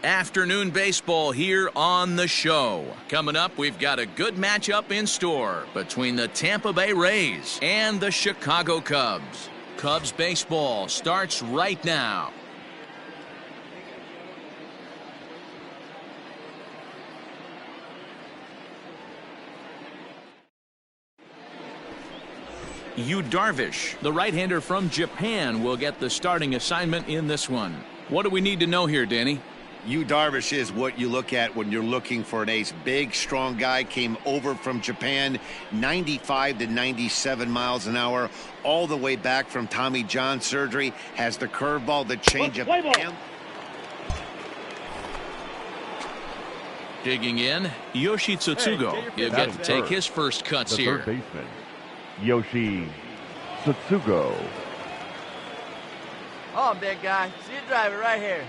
Afternoon baseball here on the show. Coming up, we've got a good matchup in store between the Tampa Bay Rays and the Chicago Cubs. Cubs baseball starts right now. Yu Darvish, the right-hander from Japan, will get the starting assignment in this one. What do we need to know here, Danny? Yu Darvish is what you look at when you're looking for an ace. Big, strong guy, came over from Japan, 95 to 97 miles an hour, all the way back from Tommy John surgery, has the curveball, the changeup. Digging in, Yoshi Tsutsugo. He'll get to take his first cuts here. Third baseman, Yoshi Tsutsugo. Oh, big guy. See you drive it right here.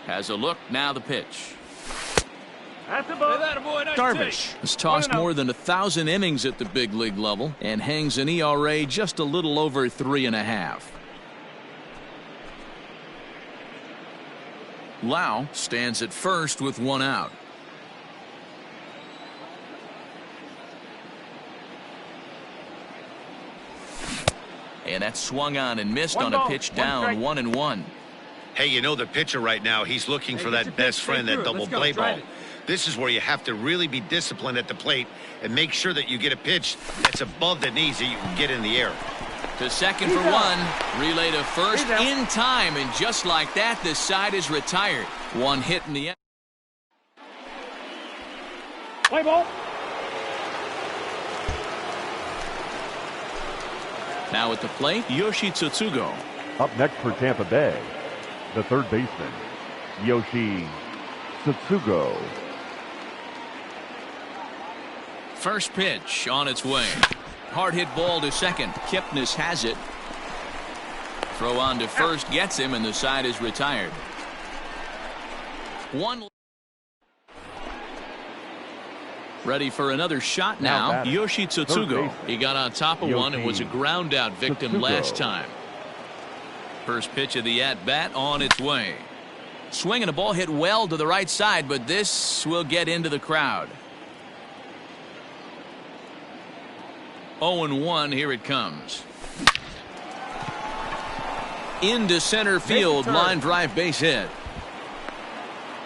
Has a look, now the pitch. That's a ball. Nice Darvish has tossed more than 1,000 innings at the big league level and hangs an ERA just a little over 3.5. Lau stands at first with one out. And that swung on and missed on a pitch down, 1-1. Hey, you know the pitcher right now, he's looking for that best friend, that double play ball. This is where you have to really be disciplined at the plate and make sure that you get a pitch that's above the knees that you can get in the air. To second for one, relay to first in time, and just like that, the side is retired. One hit in the end. Play ball. Now at the plate, Yoshi Tsutsugo. Up next for Tampa Bay, the third baseman, Yoshi Tsutsugo. First pitch on its way. Hard hit ball to second. Kipnis has it. Throw on to first gets him, and the side is retired. One. Ready for another shot now. Yoshi Tsutsugo. He got on top of one and was a ground out victim last time. First pitch of the at-bat on its way. Swinging a ball hit well to the right side, but this will get into the crowd. 0-1, here it comes. Into center field, line drive base hit.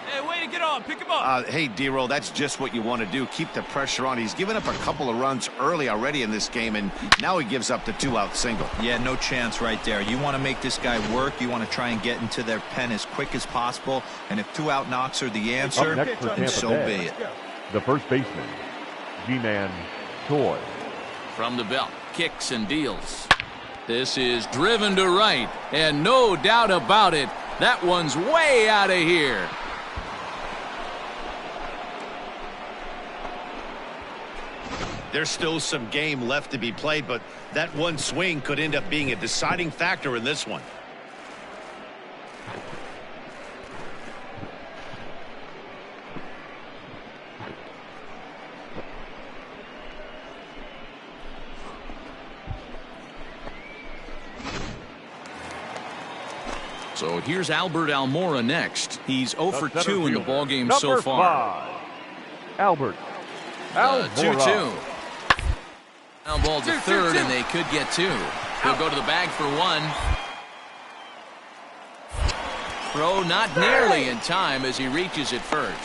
Hey, way to get on, pick him up. Hey, D-Roll, that's just what you want to do. Keep the pressure on. He's given up a couple of runs early already in this game, and now he gives up the 2-out single. Yeah, no chance right there. You want to make this guy work. You want to try and get into their pen as quick as possible, and if 2-out knocks are the answer, Up next for Tampa so Bay, be it. the first baseman, G-Man Choi. From the belt, kicks and deals. This is driven to right, and no doubt about it, that one's way out of here. There's still some game left to be played, but that one swing could end up being a deciding factor in this one. So here's Albert Almora next. He's 0 for 2 in the ballgame so far. Albert Almora. 2-2. Now ball to third, and they could get two. He'll go to the bag for one. Throw not nearly in time as he reaches it first.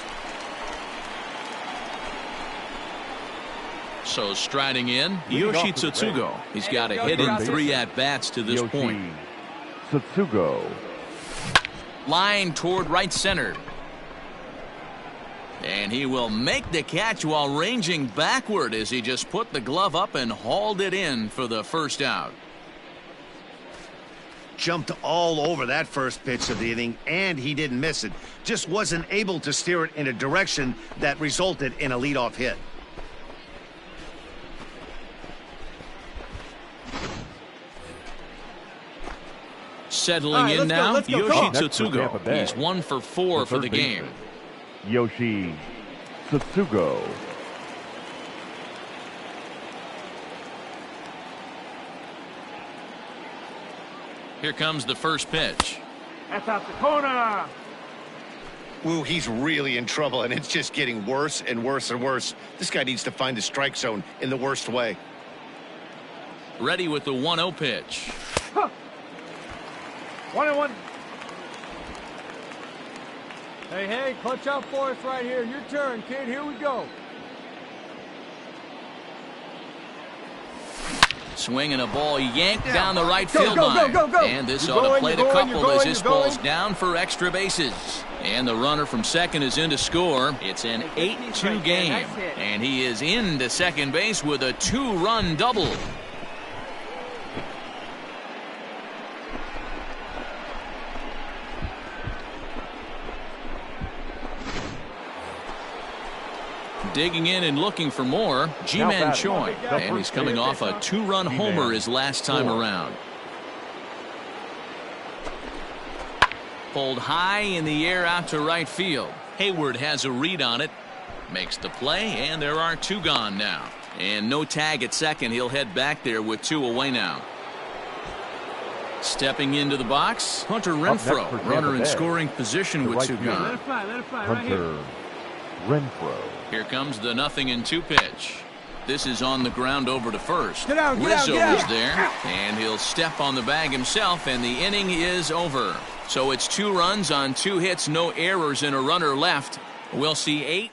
So striding in, Yoshi Tsutsugo. He's got a hit in 3 at-bats to this point. Tsutsugo. Line toward right center. And he will make the catch while ranging backward as he just put the glove up and hauled it in for the first out. Jumped all over that first pitch of the inning, and he didn't miss it. Just wasn't able to steer it in a direction that resulted in a leadoff hit. Settling in now, Yoshi Tsutsugo. He's 1 for 4 for the game. Yoshi Tsutsugo. Here comes the first pitch. That's out the corner. Ooh, he's really in trouble, and it's just getting worse and worse and worse. This guy needs to find the strike zone in the worst way. Ready with the 1-0 pitch. 1-1. Hey, clutch out for us right here. Your turn, kid. Here we go. Swinging a ball yanked down the right field line. And this ought to play the couple as this ball's down for extra bases. And the runner from second is in to score. It's an 8-2 game. And he is into second base with a 2-run double. Digging in and looking for more, Ji-Man Choi. And he's coming off a 2-run homer his last time around. Pulled high in the air out to right field. Hayward has a read on it. Makes the play, and there are 2 gone now. And no tag at second. He'll head back there with 2 away now. Stepping into the box, Hunter Renfroe. Runner in scoring position with 2 gone. Let it fly right Hunter here. Renfroe. Here comes the 0-2 pitch. This is on the ground over to first. Rizzo is there, and he'll step on the bag himself, and the inning is over. So it's 2 runs on 2 hits, no errors, and a runner left. We'll see 8.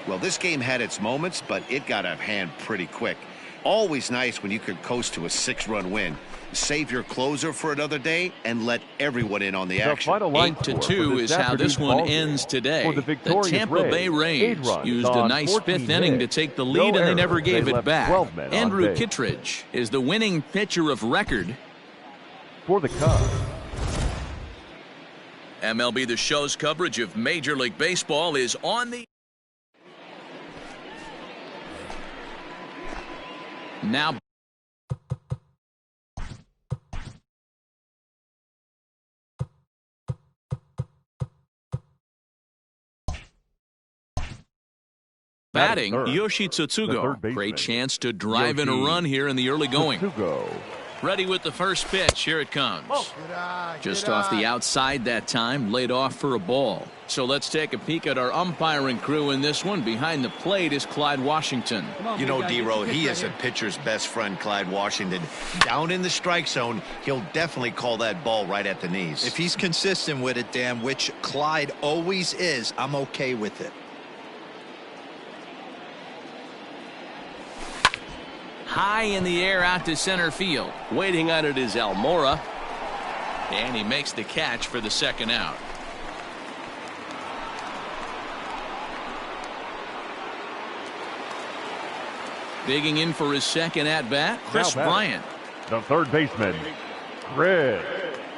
Well, this game had its moments, but it got out of hand pretty quick. Always nice when you could coast to a 6-run win. Save your closer for another day and let everyone in on the action. 8-2 is how this one ends today. The Tampa Bay Rays used a nice 5th inning to take the lead, and they never gave it back. Andrew Kittredge is the winning pitcher of record for the Cubs. MLB The Show's coverage of Major League Baseball is on the now. Batting, Yoshi Tsutsugo. Great chance to drive in a run here in the early going. Ready with the first pitch. Here it comes. Just off the outside that time, laid off for a ball. So let's take a peek at our umpiring crew in this one. Behind the plate is Clyde Washington. You know, D-Row, he is a pitcher's best friend, Clyde Washington. Down in the strike zone, he'll definitely call that ball right at the knees. If he's consistent with it, Dan, which Clyde always is, I'm okay with it. High in the air out to center field. Waiting on it is Almora. And he makes the catch for the second out. Digging in for his second at-bat, Chris Bryant. The third baseman, Chris.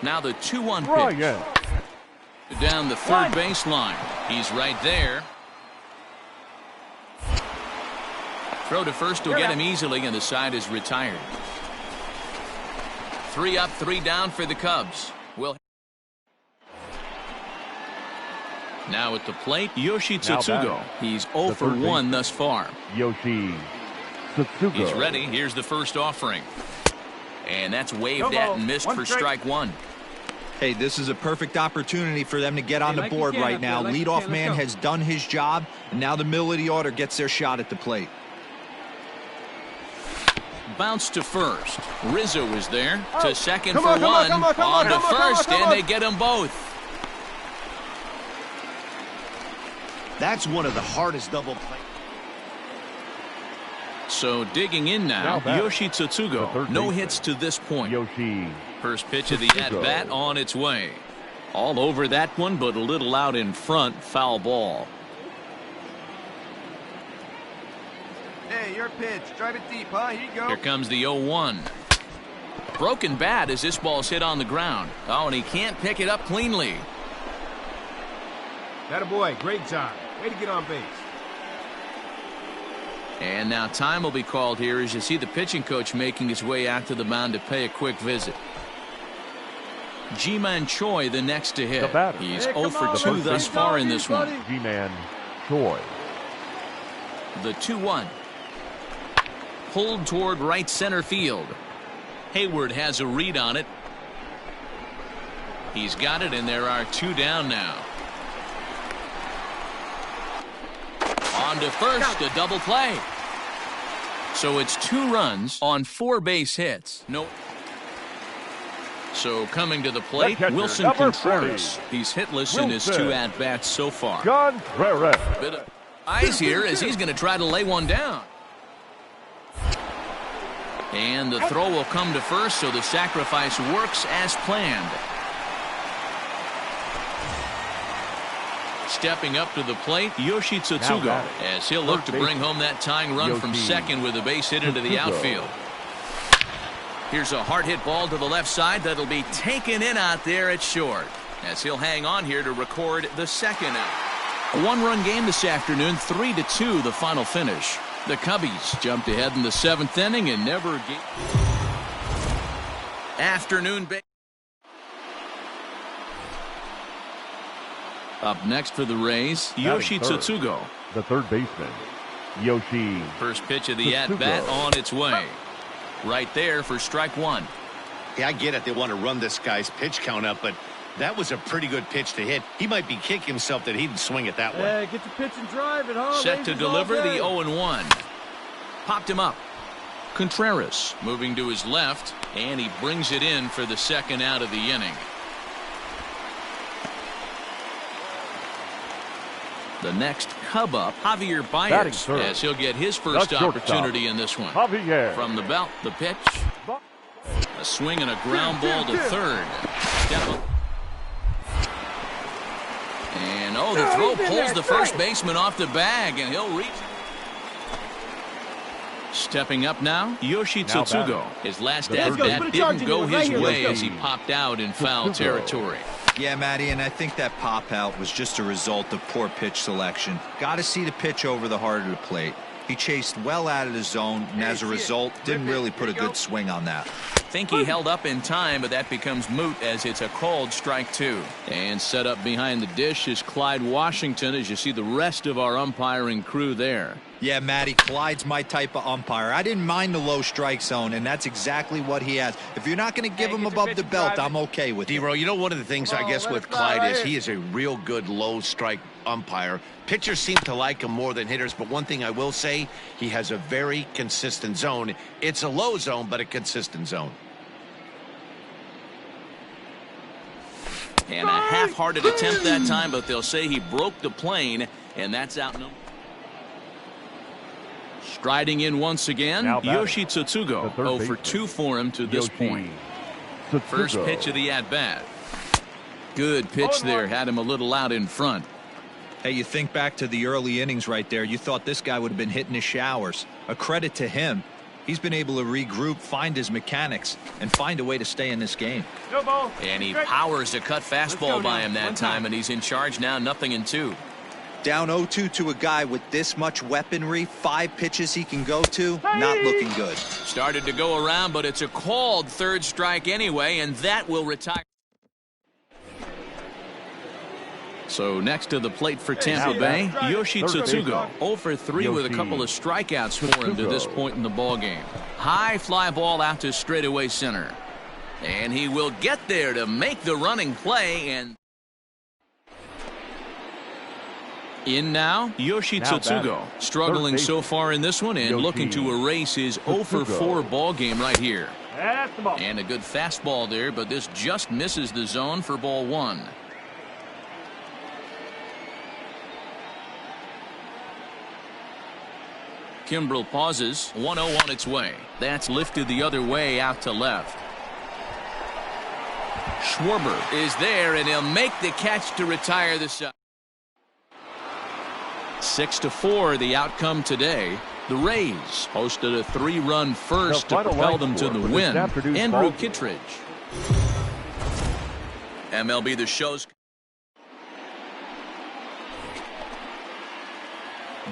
Now the 2-1 pitch. Down the third baseline. He's right there. Throw to first will get him easily, and the side is retired. 3 up, 3 down for the Cubs. Now at the plate, Yoshi Tsutsugo. He's 0 for 1 thus far. Yoshi Tsutsugo. He's ready. Here's the first offering. And that's waved at and missed for strike 1. Hey, this is a perfect opportunity for them to get on the board right now. Leadoff man has done his job, and now the middle of the order gets their shot at the plate. Bounce to first. Rizzo is there. To second for 1. On to first, and they get them both. That's one of the hardest double plays. So digging in now, Yoshi Tsutsugo. No hits to this point. Yoshi. First pitch of the at-bat on its way. All over that one, but a little out in front. Foul ball. Hey, your pitch. Drive it deep, huh? Here you go. Here comes the 0-1. Broken bat as this ball's hit on the ground. Oh, and he can't pick it up cleanly. Attaboy, great job. Way to get on base. And now time will be called here as you see the pitching coach making his way out to the mound to pay a quick visit. Ji-Man Choi the next to hit. He's 0 for 2 thus far in this one. Ji-Man Choi. The 2-1. Pulled toward right center field. Hayward has a read on it. He's got it, and there are 2 down now. On to first, a double play. So it's 2 runs on 4 base hits. No. So coming to the plate, Wilson Contreras. He's hitless in his 2 at-bats so far. Contreras. Bit of eyes here as he's going to try to lay one down. And the throw will come to first, so the sacrifice works as planned. Stepping up to the plate, Yoshi Tsutsugo, as he'll look to bring home that tying run from second with a base hit into the outfield. Here's a hard hit ball to the left side that'll be taken in out there at short, as he'll hang on here to record the second out. A 1-run game this afternoon, 3-2 the final finish. The Cubbies jumped ahead in the 7th inning and never gave afternoon. Up next for the Rays, Yoshi Tsutsugo. The third baseman, Yoshi. First pitch of the at-bat on its way. Right there for strike 1. Yeah, I get it. They want to run this guy's pitch count up, but that was a pretty good pitch to hit. He might be kicking himself that he didn't swing it that way. Yeah, get the pitch and drive it, huh? Set to deliver the 0-1. Popped him up. Contreras moving to his left, and he brings it in for the second out of the inning. The next Cub up, Javier Baez, as he'll get his first opportunity in this one. Javier. From the belt, the pitch. A swing and a ground ball to third. Step up. And the throw pulls the first baseman off the bag, and he'll reach. Stepping up now, Yoshi Tsutsugo. His last at-bat didn't go his way as he popped out in foul territory. Yeah, Matty, and I think that pop out was just a result of poor pitch selection. Got to see the pitch over the heart of the plate. He chased well out of the zone, and as a result, didn't really put a good swing on that. Think he held up in time, but that becomes moot as it's a called strike 2. And set up behind the dish is Clyde Washington, as you see the rest of our umpiring crew there. Yeah, Matty, Clyde's my type of umpire. I didn't mind the low strike zone, and that's exactly what he has. If you're not going to give him above the belt, I'm okay with it. D-Row, you know, one of the things I guess with Clyde is he is a real good low strike umpire. Pitchers seem to like him more than hitters, but one thing I will say, he has a very consistent zone. It's a low zone, but a consistent zone. And a half-hearted attempt that time, but they'll say he broke the plane, and that's out. Striding in once again, Yoshi Tsutsugo. 0 for 2 for him to this point. First pitch of the at-bat. Good pitch there. Had him a little out in front. Hey, you think back to the early innings right there. You thought this guy would have been hitting his showers. A credit to him. He's been able to regroup, find his mechanics, and find a way to stay in this game. And he powers a cut fastball by him that time, and he's in charge now, 0-2. Down 0-2 to a guy with this much weaponry, 5 pitches he can go to, not looking good. Started to go around, but it's a called third strike anyway, and that will retire. So next to the plate for Tampa Bay, Yoshi Tsutsugo. 0 for 3 with a couple of strikeouts for him to this point in the ballgame. High fly ball out to straightaway center. And he will get there to make the running play. And in now, Yoshi Tsutsugo. Struggling so far in this one and looking to erase his 0 for 4 ball game right here. And a good fastball there, but this just misses the zone for ball 1. Kimbrel pauses. 1-0 on its way. That's lifted the other way out to left. Schwarber is there, and he'll make the catch to retire the side. 6-4 the outcome today. The Rays posted a 3-run first to propel them to the win. Andrew Kittredge. MLB The Show's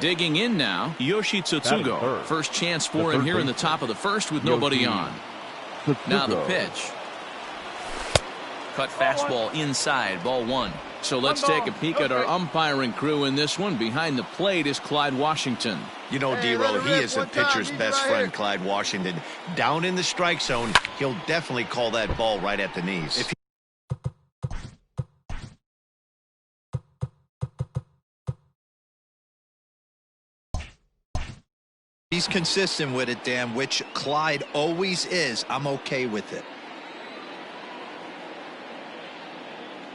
digging in now, Yoshi Tsutsugo. First chance for him here in the top of the first with nobody on. Now the pitch. Cut fastball inside, ball 1. So let's take a peek at our umpiring crew in this one. Behind the plate is Clyde Washington. You know, D-Row, he is a pitcher's best friend, Clyde Washington. Down in the strike zone, he'll definitely call that ball right at the knees. He's consistent with it, Dan, which Clyde always is. I'm okay with it.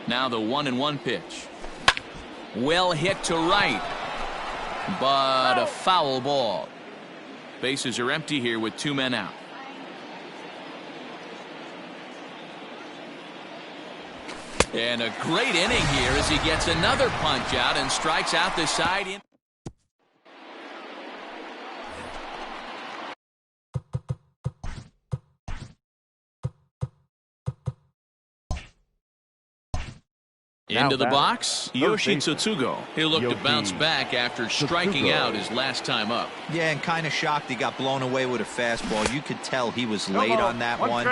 Now the 1-1 pitch. Well hit to right, but a foul ball. Bases are empty here with 2 men out. And a great inning here as he gets another punch out and strikes out the side. Into the box, Yoshi Tsutsugo. He'll look to bounce back after striking out his last time up. Yeah, and kind of shocked he got blown away with a fastball. You could tell he was late on that one.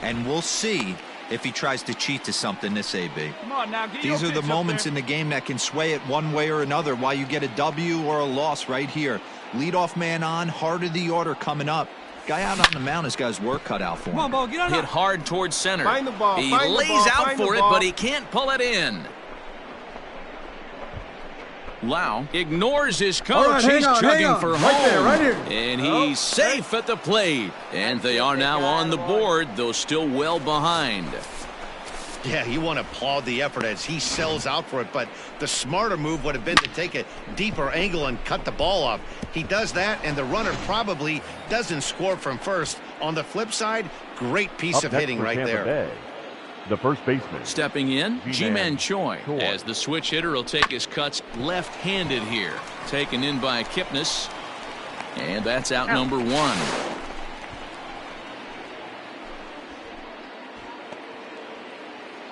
And we'll see if he tries to cheat to something this AB. Come on now, these are the moments in the game that can sway it one way or another, why you get a W or a loss right here. Leadoff man on, heart of the order coming up. Guy out on the mound has got his work cut out for him. Come on, ball, get on Hit up. Hard towards center. Find the ball. He Find lays the ball. out Find for the it, ball. but he can't pull it in. Lau ignores his coach. He's chugging for home. Right there, right here. And he's safe at the plate. And they are now on the board, though still well behind. Yeah, you want to applaud the effort as he sells out for it, but the smarter move would have been to take a deeper angle and cut the ball off. He does that, and the runner probably doesn't score from first. On the flip side, great piece of hitting right there. The first baseman. Stepping in, Ji-Man Choi, as the switch hitter will take his cuts left-handed here. Taken in by Kipnis, and that's out number 1.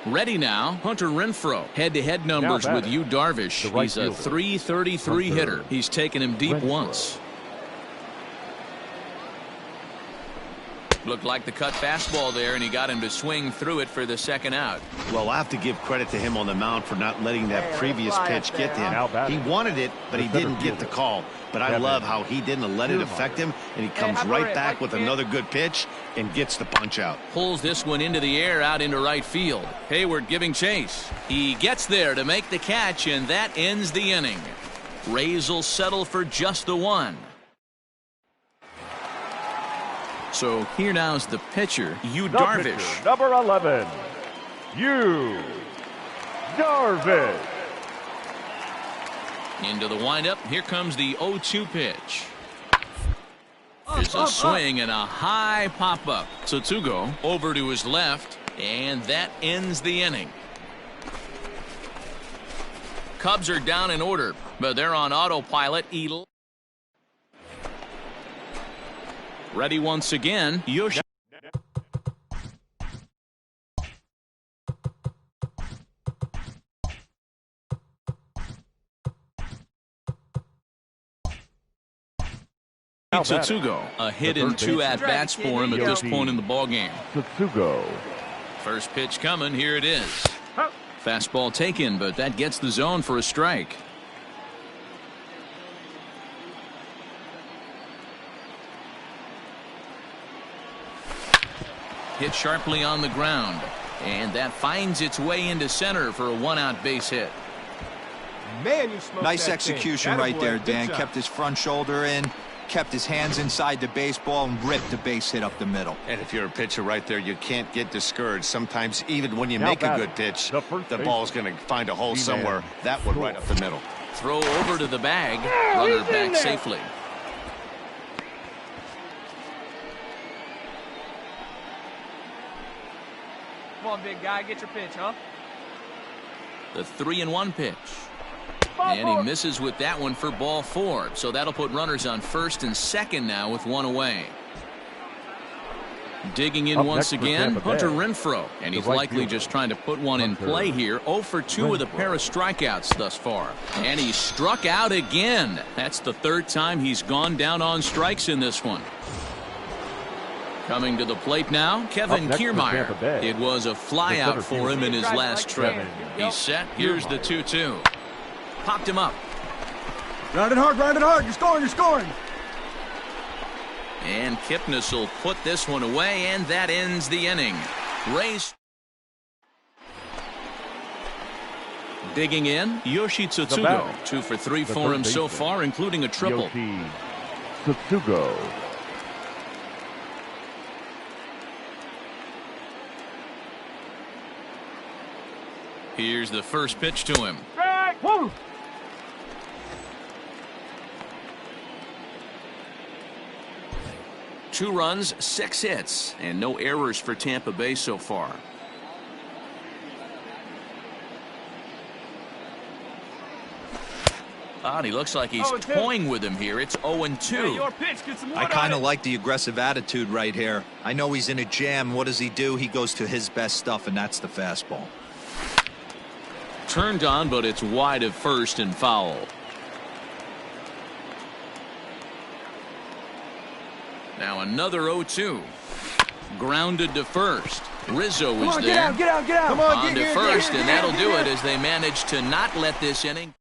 Ready now, Hunter Renfroe. Head-to-head numbers with Yu Darvish. He's a .333 hitter. He's taken him deep once. Looked like the cut fastball there, and he got him to swing through it for the second out. Well, I have to give credit to him on the mound for not letting that previous pitch get to him. He wanted it, but he didn't get the call. But I love how he didn't let it affect him, and he comes right back with another good pitch and gets the punch out. Pulls this one into the air out into right field. Hayward giving chase. He gets there to make the catch, and that ends the inning. Rays will settle for just the 1. So here now's the pitcher, Yu Darvish. Pitcher, number 11, Yu Darvish. Into the windup. Here comes the 0-2 pitch. There's a swing and a high pop-up. Tsutsugo over to his left, and that ends the inning. Cubs are down in order, but they're on autopilot. Ready once again, Yoshi. Tsutsugo, a hit in 2 at-bats for him at this point in the ballgame. Tsutsugo. First pitch coming, here it is. Fastball taken, but that gets the zone for a strike. Hit sharply on the ground, and that finds its way into center for a 1-out base hit. Man, you smoked nice that execution thing. right there, Good Dan. job. Kept his front shoulder in, kept his hands inside the baseball, and ripped the base hit up the middle. And if you're a pitcher right there, you can't get discouraged. Sometimes even when you make a good pitch, the ball's going to find a hole somewhere. That one right up the middle. Throw over to the bag. Runner back safely. Come on, big guy, get your pitch, huh? The 3-1 pitch. And he misses with that one for ball 4. So that'll put runners on first and second now with 1 away. Digging in once again, Hunter Renfroe. And he's likely just trying to put one in play here. 0 for 2 with a pair of strikeouts thus far. And he struck out again. That's the 3rd time he's gone down on strikes in this one. Coming to the plate now, Kevin Kiermaier. It was a flyout for him in his last trip. He's set. Here's the 2-2. Popped him up. Round it hard, round it hard. You're scoring, you're scoring. And Kipnis will put this one away, and that ends the inning. Rays. Digging in, Yoshi Tsutsugo. 2 for 3 for him so far, including a triple. Tsutsugo. Here's the first pitch to him. Two runs, 6 hits, and no errors for Tampa Bay so far. And he looks like he's toying with him here. It's 0-2. I kind of like the aggressive attitude right here. I know he's in a jam. What does he do? He goes to his best stuff, and that's the fastball. Turned on, but it's wide of first and foul. Now another 0-2. Grounded to first. Rizzo is there. Get out, get out, get out. Come on to first, and that'll do it as they manage to not let this inning.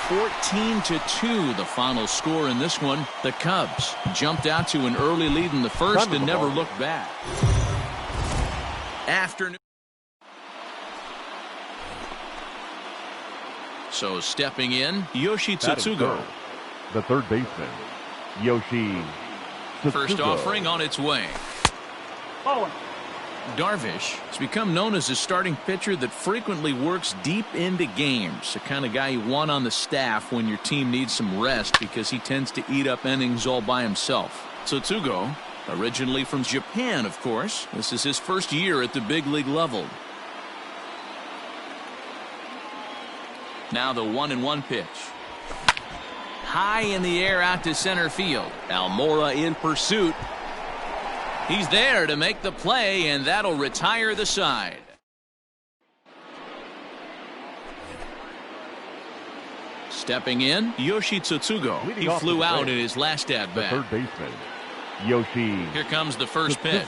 14-2, the final score in this one. The Cubs jumped out to an early lead in the first and never looked back. Afternoon. So stepping in, Yoshi Tsutsugo. The third baseman, Yoshi Tsutsugo. First offering on its way. Darvish has become known as a starting pitcher that frequently works deep into games. The kind of guy you want on the staff when your team needs some rest because he tends to eat up innings all by himself. Tsutsugo, originally from Japan, of course. This is his first year at the big league level. Now the 1-1 pitch. High in the air out to center field. Almora in pursuit. He's there to make the play, and that'll retire the side. Stepping in, Yoshi Tsutsugo. He flew out in his last at-bat. Third baseman, Yoshi. Here comes the first pitch.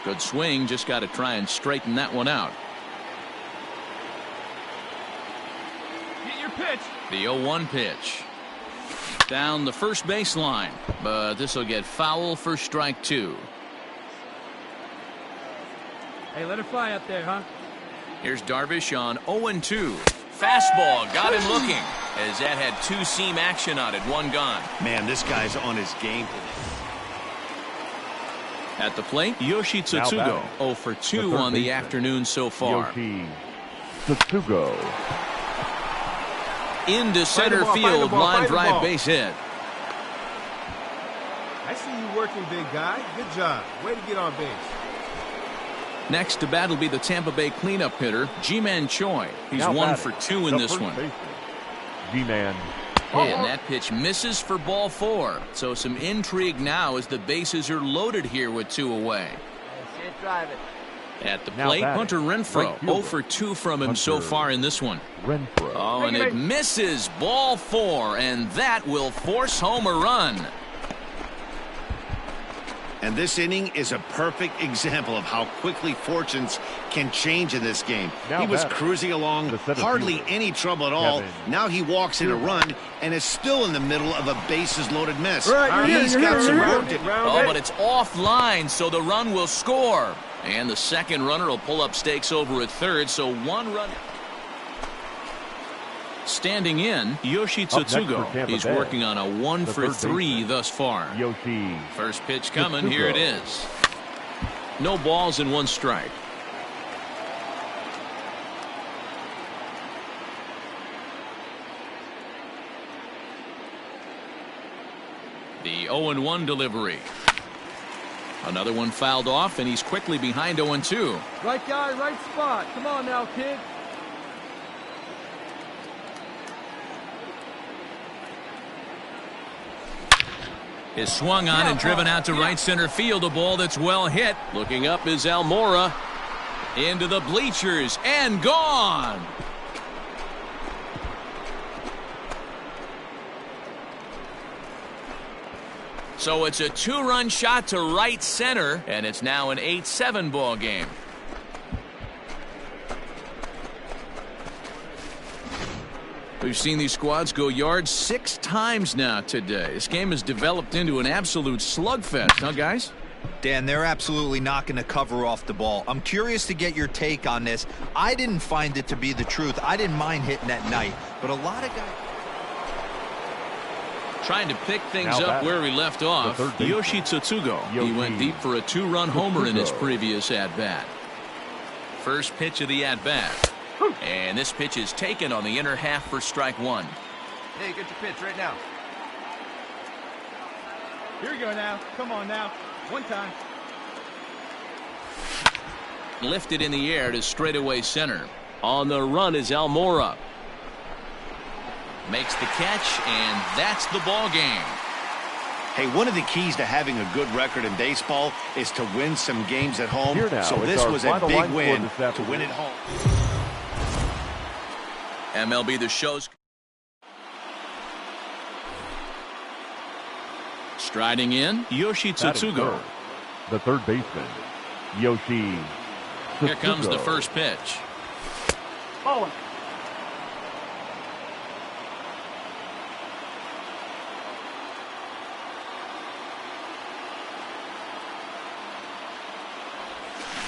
Good swing, just got to try and straighten that one out. Get your pitch. The 0-1 pitch. Down the first baseline, but this will get foul for strike 2. Hey, let it fly up there, huh? Here's Darvish on 0-2. Fastball got him looking as that had 2-seam action on it. One gone. Man, this guy's on his game today. At the plate, Yoshi Tsutsugo. 0 for 2 on the afternoon so far. Yoshi Tsutsugo. Into center field, line drive base hit. I see you working, big guy. Good job. Way to get on base. Next to bat will be the Tampa Bay cleanup hitter, Ji-Man Choi. He's 1 for 2 in this one. Ji-Man. And that pitch misses for ball 4. So some intrigue now as the bases are loaded here with 2 away. Drive it. At the plate, Hunter Renfroe. 0 for 2 from him so far in this one. Renfroe. Oh, and it misses. Ball 4, and that will force home a run. And this inning is a perfect example of how quickly fortunes can change in this game. He was cruising along, hardly any trouble at all. Now he walks in a run and is still in the middle of a bases-loaded mess. He's got some work to do. Oh, but it's offline, so the run will score. And the second runner will pull up stakes over at third, so 1 run. Standing in, Yoshi Tsutsugo. He's working on a 1 for 3 thus far. Yoshi. First pitch coming. Here it is. No balls and 1 strike. The 0-1 delivery. Another one fouled off, and he's quickly behind 0-2. Right guy, right spot. Come on now, kid. Is swung on and driven out to right center field. A ball that's well hit. Looking up is Almora. Into the bleachers and gone. So it's a 2-run shot to right center, and it's now an 8-7 ball game. We've seen these squads go yards 6 times now today. This game has developed into an absolute slugfest, huh, guys? Dan, they're absolutely not going to cover off the ball. I'm curious to get your take on this. I didn't find it to be the truth. I didn't mind hitting at night, but a lot of guys... Trying to pick things up where we left off. Yoshi Tsutsugo. He went deep for a 2-run homer in his previous at-bat. First pitch of the at-bat. And this pitch is taken on the inner half for strike one. Hey, get your pitch right now. Here we go now. Come on now. One time. Lifted in the air to straightaway center. On the run is Almora. Makes the catch, and that's the ball game. Hey, one of the keys to having a good record in baseball is to win some games at home. So this was a big win to win at home. MLB The Show's striding in, Yoshi Tsutsugo. The third baseman, Yoshi Tsutsugo. Here comes the first pitch. Ball.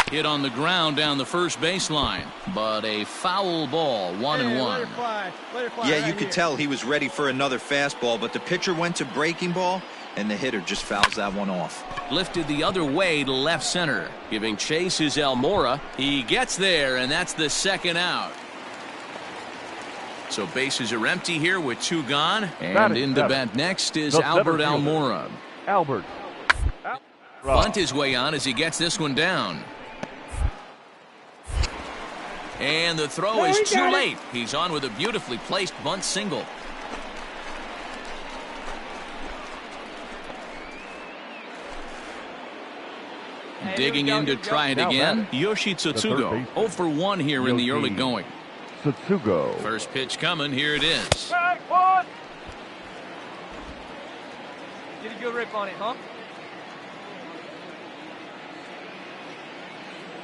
Hit on the ground down the first baseline, but a foul ball, 1-1. Yeah, you could tell he was ready for another fastball, but the pitcher went to breaking ball, and the hitter just fouls that one off. Lifted the other way to left center. Giving chase is Almora. He gets there, and that's the second out. So bases are empty here with 2 gone. And in the bat next is Albert Almora. Albert. Bunt his way on as he gets this one down. And the throw is too late. He's on with a beautifully placed bunt single. Digging in to try it again. Yoshi Tsutsugo. 0 for 1 here in the early going. Tsutsugo. First pitch coming. Here it is. Get a good rip on it, huh?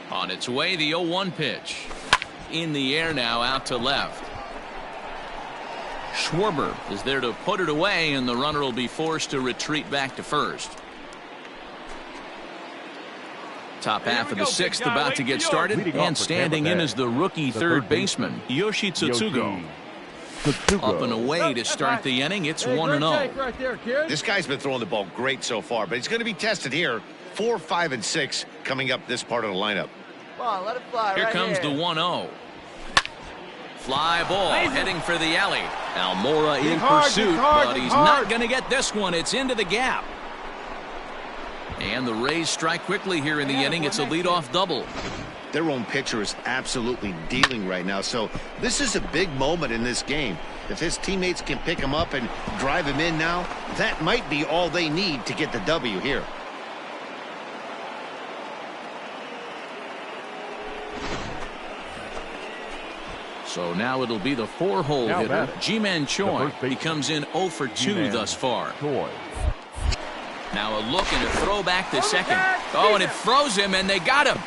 On its way, the 0-1 pitch. In the air now, out to left. Schwarber is there to put it away, and the runner will be forced to retreat back to first. Top half of the 6th about to get started, and standing in is the rookie third baseman, Yoshi Tsutsugo. Up and away to start the inning. It's 1-0. This guy's been throwing the ball great so far, but he's going to be tested here. 4, 5, and 6 coming up this part of the lineup. Come on, let it fly. Here comes the 1-0. Fly ball heading for the alley. Almora in pursuit, but he's not going to get this one. It's into the gap. And the Rays strike quickly here in the inning. It's a leadoff double. Their own pitcher is absolutely dealing right now, so this is a big moment in this game. If his teammates can pick him up and drive him in now, that might be all they need to get the W here. So now it'll be the 4-hole hitter, Ji-Man Choi. He comes in 0 for 2 thus far. Now a look and a throw back to second. Oh, and it froze him, and they got him.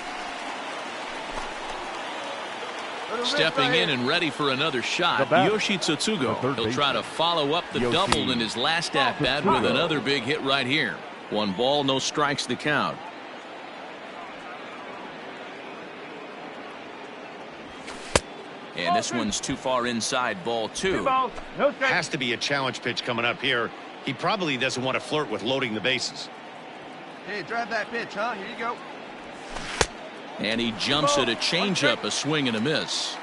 Stepping in and ready for another shot, Yoshi Tsutsugo. He'll try to follow up the double in his last at-bat with another big hit right here. 1 ball, no strikes the count. And this one's too far inside, ball 2. Has to be a challenge pitch coming up here. He probably doesn't want to flirt with loading the bases. Hey, drive that pitch, huh? Here you go. And he jumps at a changeup, a swing and a miss.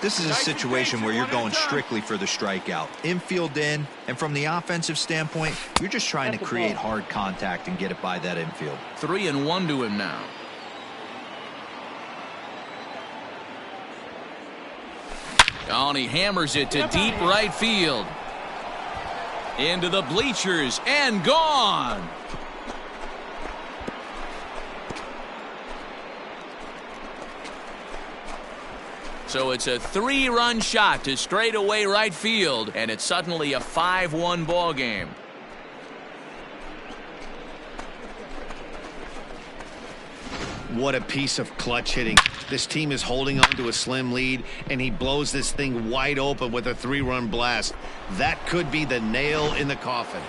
This is a situation where you're going strictly for the strikeout. Infield in, and from the offensive standpoint, you're just trying to create hard contact and get it by that infield. 3-1 to him now. Oh, and he hammers it to deep right field. Into the bleachers and gone. So it's a 3-run shot to straightaway right field, and it's suddenly a 5-1 ball game. What a piece of clutch hitting. This team is holding on to a slim lead, and he blows this thing wide open with a 3-run blast. That could be the nail in the coffin.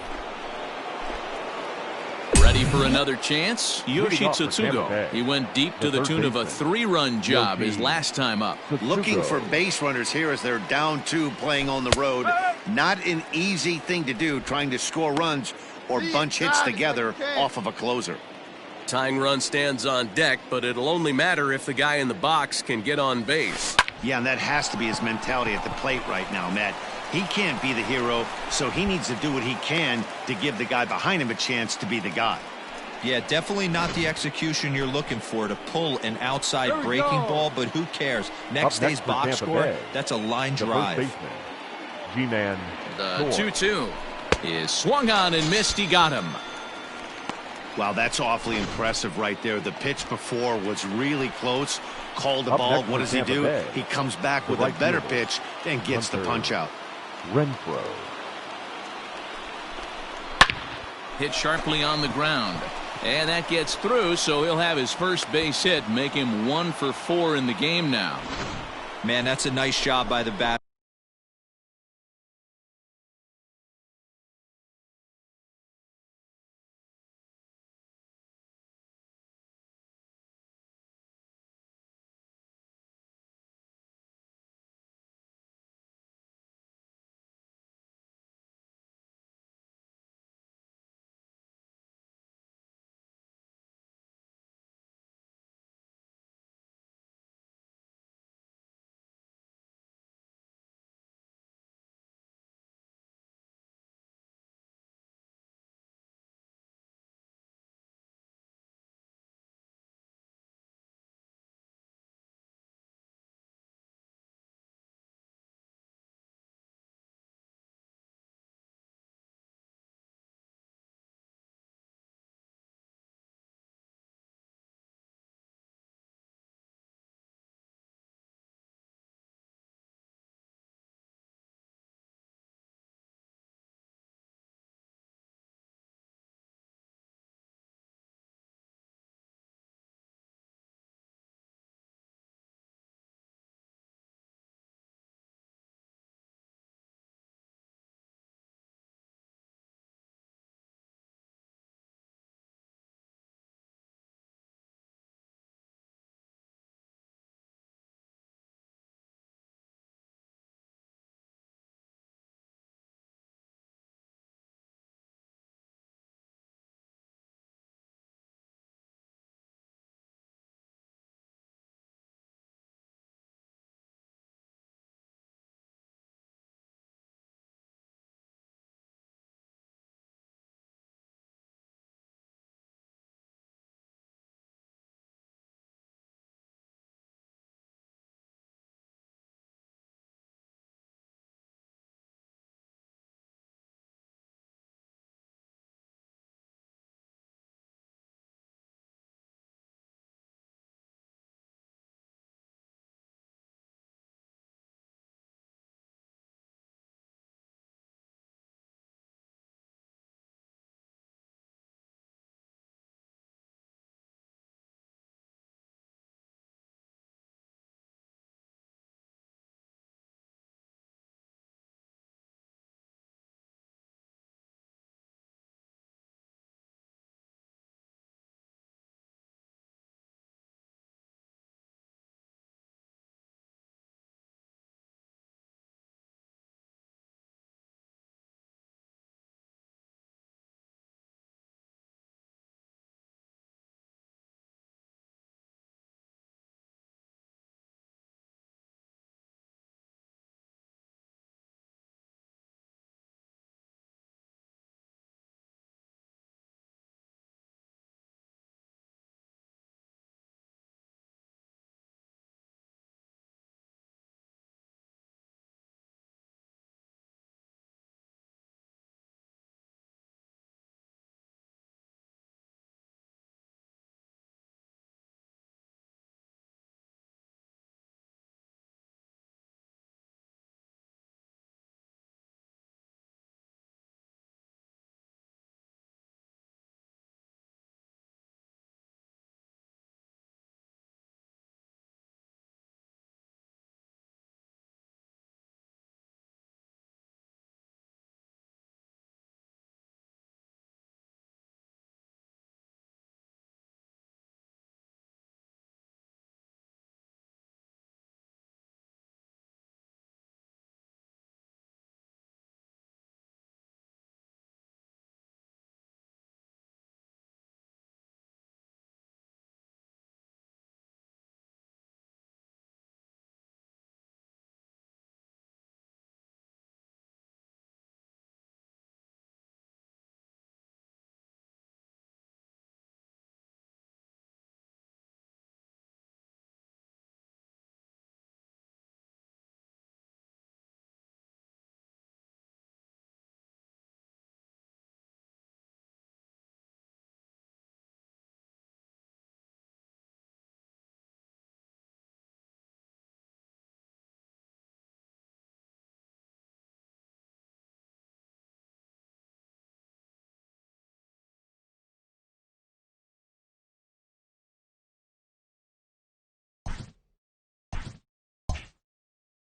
Ready for another chance? Yoshi Tsutsugo. He went deep to the tune of a 3-run job his last time up. Looking for base runners here as they're down 2 playing on the road. Not an easy thing to do, trying to score runs or bunch hits together off of a closer. Tying run stands on deck, but it'll only matter if the guy in the box can get on base. Yeah, and that has to be his mentality at the plate right now, Matt. He can't be the hero, so he needs to do what he can to give the guy behind him a chance to be the guy. Yeah, definitely not the execution you're looking for to pull an outside breaking ball, but who cares? Next day's box score, that's a line drive. G-Man. The 2-2 is swung on and missed. He got him. Wow, that's awfully impressive right there. The pitch before was really close. Called the ball. What does he do? He comes back with a better pitch and gets the punch out. Renfroe. Hit sharply on the ground. And that gets through, so he'll have his first base hit, make him 1 for 4 in the game now. Man, that's a nice job by the batter.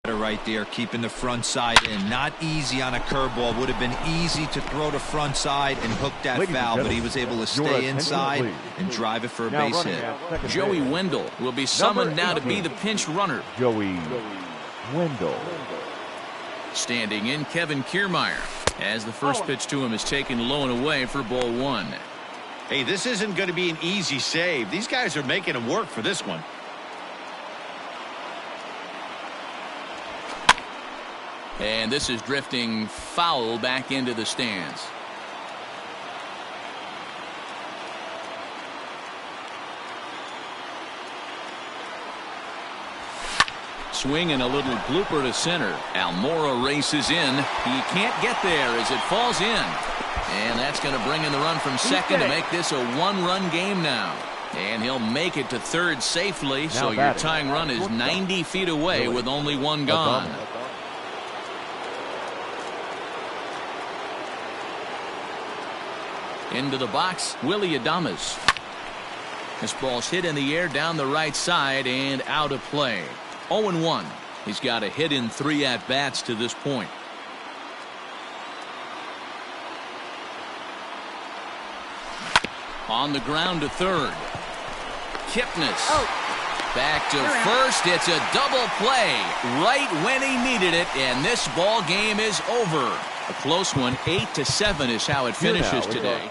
Right there, keeping the front side in. Not easy on a curveball. Would have been easy to throw the front side and hook that foul, but he was able to stay inside and drive it for a base hit. Joey Wendell will be summoned now to be the pinch runner. Joey Wendell. Standing in, Kevin Kiermaier, as the first pitch to him is taken low and away for ball one. Hey, this isn't going to be an easy save. These guys are making him work for this one. And this is drifting foul back into the stands. Swing and a little blooper to center. Almora races in. He can't get there as it falls in. And that's going to bring in the run from second to make this a one-run game now. And he'll make it to third safely, so your tying run is 90 feet away with only one gone. Into the box, Willie Adames. This ball's hit in the air down the right side and out of play. 0-1. He's got a hit in 3 at-bats to this point. On the ground to third. Kipnis. Back to first. It's a double play right when he needed it, and this ball game is over. A close one. 8-7 is how it finishes today.